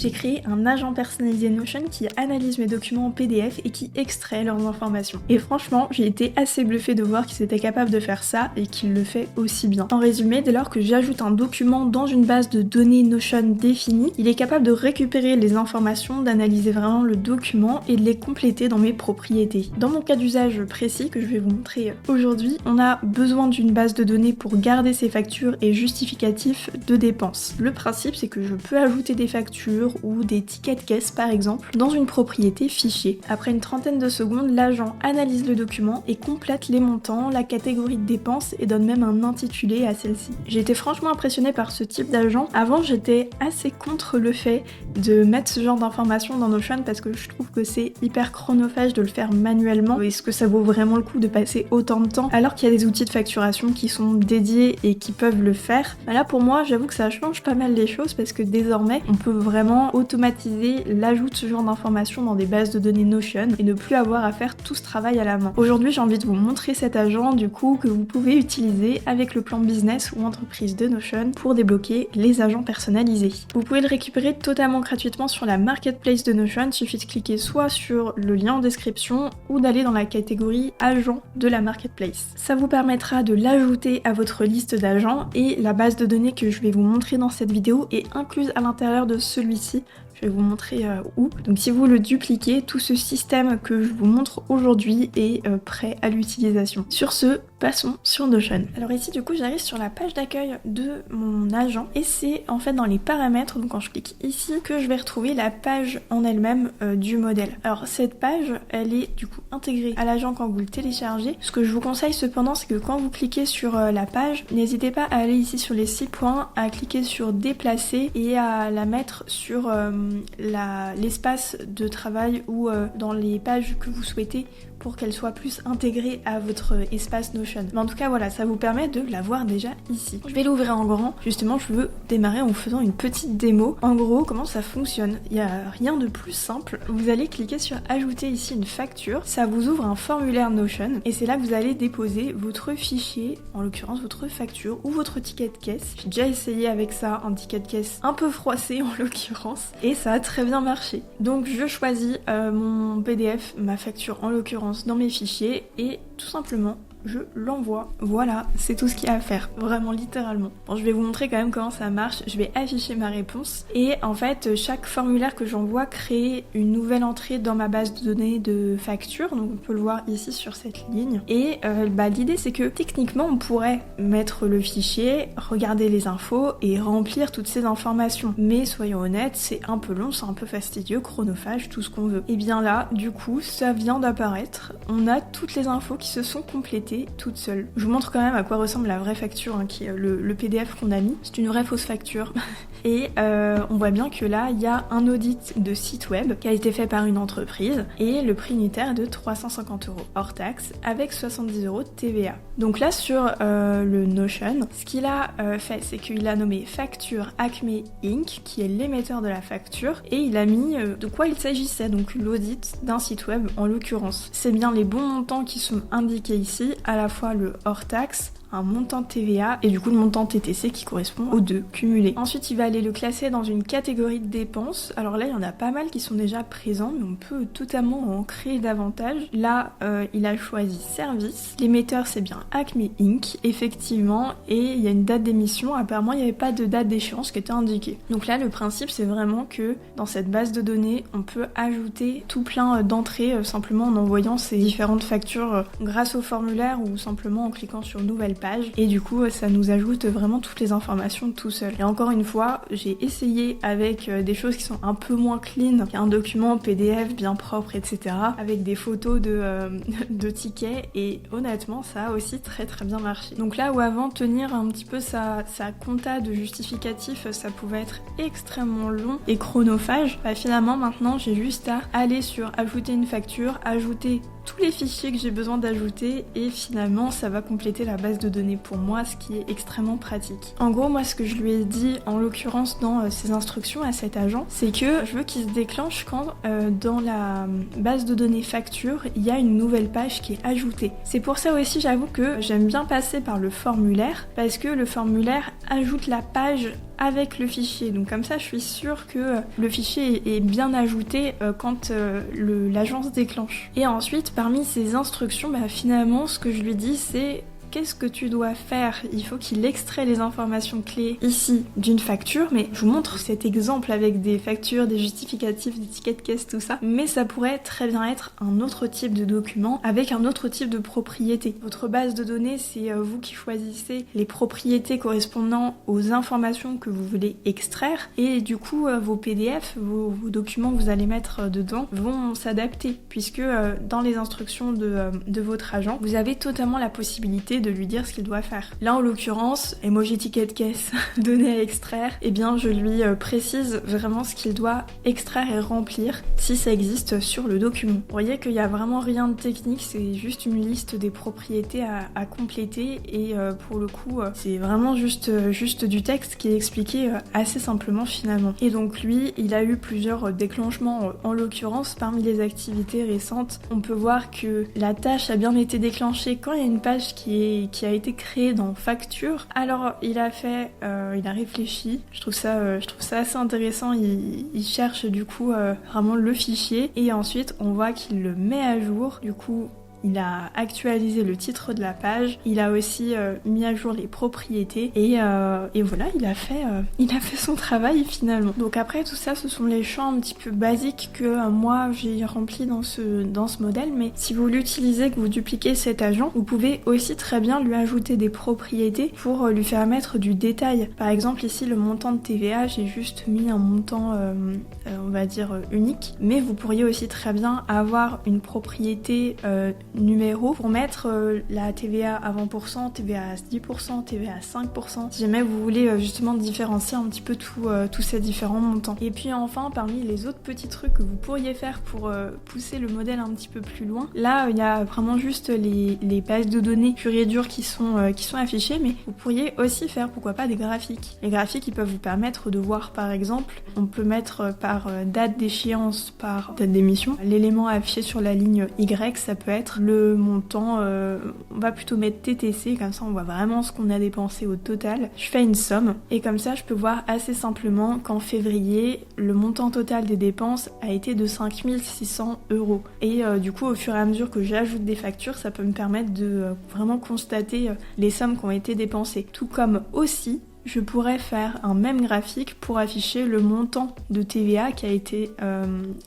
j'ai créé un agent personnalisé Notion qui analyse mes documents en PDF et qui extrait leurs informations. Et franchement, j'ai été assez bluffée de voir qu'ils étaient capables de faire ça et qu'il le fait aussi bien. En résumé, dès lors que j'ajoute un document dans une base de données Notion définie, il est capable de récupérer les informations, d'analyser vraiment le document et de les compléter dans mes propriétés. Dans mon cas d'usage précis que je vais vous montrer aujourd'hui, on a besoin d'une base de données pour garder ses factures et justificatifs de dépenses. Le principe, c'est que je peux ajouter des factures ou des tickets de caisse par exemple dans une propriété fichier. Après une trentaine de secondes, l'agent analyse le document et complète les montants, la catégorie de dépenses et donne même un intitulé à celle-ci. J'ai été franchement impressionnée par ce type d'agent. Avant, j'étais assez contre le fait de mettre ce genre d'informations dans Notion parce que je trouve que c'est hyper chronophage de le faire manuellement. Est-ce que ça vaut vraiment le coup de passer autant de temps alors qu'il y a des outils de facturation qui sont dédiés et qui peuvent le faire? Là pour moi, j'avoue que ça change pas mal les choses parce que désormais, on peut vraiment automatiser l'ajout de ce genre d'informations dans des bases de données Notion et ne plus avoir à faire tout ce travail à la main. Aujourd'hui, j'ai envie de vous montrer cet agent du coup que vous pouvez utiliser avec le plan business ou entreprise de Notion pour débloquer les agents personnalisés. Vous pouvez le récupérer totalement gratuitement sur la marketplace de Notion, il suffit de cliquer soit sur le lien en description ou d'aller dans la catégorie agents de la marketplace. Ça vous permettra de l'ajouter à votre liste d'agents et la base de données que je vais vous montrer dans cette vidéo est incluse à l'intérieur de celui-ci. Je vais vous montrer où. Donc si vous le dupliquez, tout ce système que je vous montre aujourd'hui est prêt à l'utilisation. Sur ce, passons sur Notion. Alors ici du coup j'arrive sur la page d'accueil de mon agent et c'est en fait dans les paramètres, donc quand je clique ici, que je vais retrouver la page en elle-même du modèle. Alors cette page, elle est du coup intégrée à l'agent quand vous le téléchargez. Ce que je vous conseille cependant, c'est que quand vous cliquez sur la page, n'hésitez pas à aller ici sur les 6 points, à cliquer sur déplacer et à la mettre sur l'espace de travail ou dans les pages que vous souhaitez pour qu'elle soit plus intégrée à votre espace Notion. Mais en tout cas voilà, ça vous permet de la voir déjà ici. Je vais l'ouvrir en grand, justement je veux démarrer en vous faisant une petite démo. En gros, comment ça fonctionne? Il n'y a rien de plus simple. Vous allez cliquer sur ajouter ici une facture, ça vous ouvre un formulaire Notion et c'est là que vous allez déposer votre fichier, en l'occurrence votre facture ou votre ticket de caisse. J'ai déjà essayé avec ça, un ticket de caisse un peu froissé en l'occurrence et ça a très bien marché. Donc je choisis mon PDF, ma facture en l'occurrence dans mes fichiers et tout simplement je l'envoie. Voilà, c'est tout ce qu'il y a à faire, vraiment littéralement. Bon, je vais vous montrer quand même comment ça marche. Je vais afficher ma réponse et en fait chaque formulaire que j'envoie crée une nouvelle entrée dans ma base de données de facture, donc on peut le voir ici sur cette ligne. Et l'idée c'est que techniquement on pourrait mettre le fichier, regarder les infos et remplir toutes ces informations. Mais soyons honnêtes, c'est un peu long, c'est un peu fastidieux, chronophage, tout ce qu'on veut. Et bien là, du coup, ça vient d'apparaître. On a toutes les infos qui se sont complétées toute seule. Je vous montre quand même à quoi ressemble la vraie facture, qui est le PDF qu'on a mis. C'est une vraie fausse facture. Et on voit bien que là, il y a un audit de site web qui a été fait par une entreprise et le prix unitaire est de 350 € hors taxe avec 70 € de TVA. Donc là, sur le Notion, ce qu'il a fait, c'est qu'il a nommé Facture Acme Inc., qui est l'émetteur de la facture, et il a mis de quoi il s'agissait, donc l'audit d'un site web en l'occurrence. C'est bien les bons montants qui sont indiqués ici, à la fois le hors taxe, un montant de TVA et du coup le montant TTC qui correspond aux deux cumulés. Ensuite il va aller le classer dans une catégorie de dépenses. Alors là il y en a pas mal qui sont déjà présents mais on peut totalement en créer davantage. Là il a choisi service. L'émetteur c'est bien Acme Inc. effectivement et il y a une date d'émission. Apparemment il n'y avait pas de date d'échéance qui était indiquée. Donc là le principe c'est vraiment que dans cette base de données on peut ajouter tout plein d'entrées simplement en envoyant ces différentes factures grâce au formulaire ou simplement en cliquant sur nouvelle page et du coup ça nous ajoute vraiment toutes les informations tout seul. Et encore une fois, j'ai essayé avec des choses qui sont un peu moins clean, un document PDF bien propre, etc. avec des photos de tickets et honnêtement ça a aussi très très bien marché. Donc là où avant tenir un petit peu sa compta de justificatif ça pouvait être extrêmement long et chronophage, finalement maintenant j'ai juste à aller sur ajouter une facture, ajouter tous les fichiers que j'ai besoin d'ajouter et finalement ça va compléter la base de données pour moi, ce qui est extrêmement pratique. En gros moi ce que je lui ai dit en l'occurrence dans ses instructions à cet agent, c'est que je veux qu'il se déclenche quand dans la base de données facture il y a une nouvelle page qui est ajoutée. C'est pour ça aussi j'avoue que j'aime bien passer par le formulaire parce que le formulaire ajoute la page avec le fichier. Donc comme ça, je suis sûre que le fichier est bien ajouté quand l'agence déclenche. Et ensuite, parmi ces instructions, finalement, ce que je lui dis, c'est qu'est-ce que tu dois faire? Il faut qu'il extrait les informations clés ici d'une facture, mais je vous montre cet exemple avec des factures, des justificatifs, des tickets de caisse, tout ça, mais ça pourrait très bien être un autre type de document avec un autre type de propriété. Votre base de données, c'est vous qui choisissez les propriétés correspondant aux informations que vous voulez extraire, et du coup vos PDF, vos documents que vous allez mettre dedans vont s'adapter, puisque dans les instructions de votre agent, vous avez totalement la possibilité de lui dire ce qu'il doit faire. Là en l'occurrence, emoji ticket de caisse, données à extraire, eh bien je lui précise vraiment ce qu'il doit extraire et remplir si ça existe sur le document. Vous voyez qu'il n'y a vraiment rien de technique, c'est juste une liste des propriétés à compléter et pour le coup c'est vraiment juste du texte qui est expliqué assez simplement finalement. Et donc lui, il a eu plusieurs déclenchements en l'occurrence. Parmi les activités récentes, on peut voir que la tâche a bien été déclenchée quand il y a une page qui a été créé dans Facture. Alors il a réfléchi, je trouve ça assez intéressant, il cherche du coup vraiment le fichier et ensuite on voit qu'il le met à jour, du coup il a actualisé le titre de la page, il a aussi mis à jour les propriétés et voilà, il a fait son travail finalement. Donc après tout ça, ce sont les champs un petit peu basiques que moi j'ai remplis dans ce modèle, mais si vous l'utilisez, que vous dupliquez cet agent, vous pouvez aussi très bien lui ajouter des propriétés pour lui faire mettre du détail. Par exemple ici le montant de TVA, j'ai juste mis un montant on va dire unique, mais vous pourriez aussi très bien avoir une propriété numéro pour mettre la TVA à 20%, TVA à 10%, TVA à 5%, si jamais vous voulez justement différencier un petit peu tous ces différents montants. Et puis enfin, parmi les autres petits trucs que vous pourriez faire pour pousser le modèle un petit peu plus loin, là il y a vraiment juste les bases de données pures et dures qui sont affichées, mais vous pourriez aussi faire pourquoi pas des graphiques. Les graphiques ils peuvent vous permettre de voir par exemple, on peut mettre par date d'échéance, par date d'émission, l'élément affiché sur la ligne Y, ça peut être le montant, on va plutôt mettre TTC, comme ça on voit vraiment ce qu'on a dépensé au total. Je fais une somme et comme ça je peux voir assez simplement qu'en février, le montant total des dépenses a été de 5 600 €. Et du coup au fur et à mesure que j'ajoute des factures, ça peut me permettre de vraiment constater les sommes qui ont été dépensées. Tout comme aussi, je pourrais faire un même graphique pour afficher le montant de TVA qui a été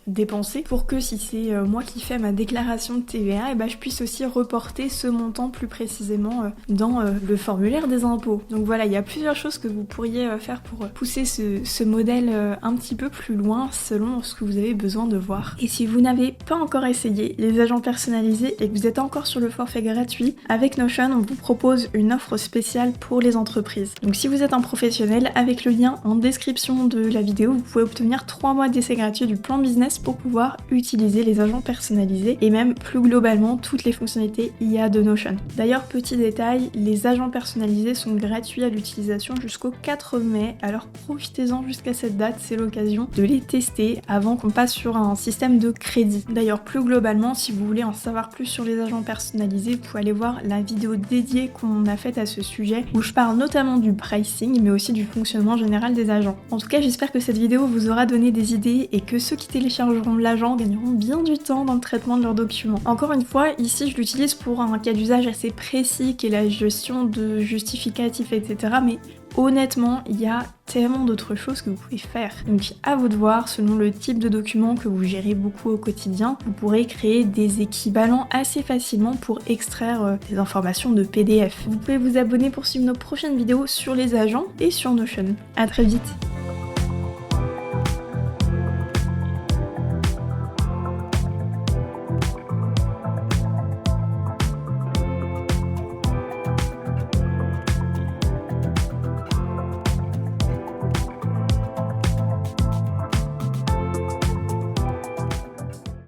dépensé, pour que si c'est moi qui fais ma déclaration de TVA, je puisse aussi reporter ce montant plus précisément dans le formulaire des impôts. Donc voilà, il y a plusieurs choses que vous pourriez faire pour pousser ce modèle un petit peu plus loin selon ce que vous avez besoin de voir. Et si vous n'avez pas encore essayé les agents personnalisés et que vous êtes encore sur le forfait gratuit, avec Notion, on vous propose une offre spéciale pour les entreprises. Donc si vous êtes un professionnel, avec le lien en description de la vidéo, vous pouvez obtenir 3 mois d'essai gratuit du plan business pour pouvoir utiliser les agents personnalisés et même plus globalement toutes les fonctionnalités IA de Notion. D'ailleurs, petit détail, les agents personnalisés sont gratuits à l'utilisation jusqu'au 4 mai, alors profitez-en jusqu'à cette date, c'est l'occasion de les tester avant qu'on passe sur un système de crédit. D'ailleurs, plus globalement, si vous voulez en savoir plus sur les agents personnalisés, vous pouvez aller voir la vidéo dédiée qu'on a faite à ce sujet, où je parle notamment du pricing, mais aussi du fonctionnement général des agents. En tout cas, j'espère que cette vidéo vous aura donné des idées et que ceux qui téléchargeront l'agent gagneront bien du temps dans le traitement de leurs documents. Encore une fois, ici je l'utilise pour un cas d'usage assez précis qui est la gestion de justificatifs, etc. Mais honnêtement, il y a tellement d'autres choses que vous pouvez faire. Donc à vous de voir, selon le type de document que vous gérez beaucoup au quotidien, vous pourrez créer des équivalents assez facilement pour extraire des informations de PDF. Vous pouvez vous abonner pour suivre nos prochaines vidéos sur les agents et sur Notion. À très vite.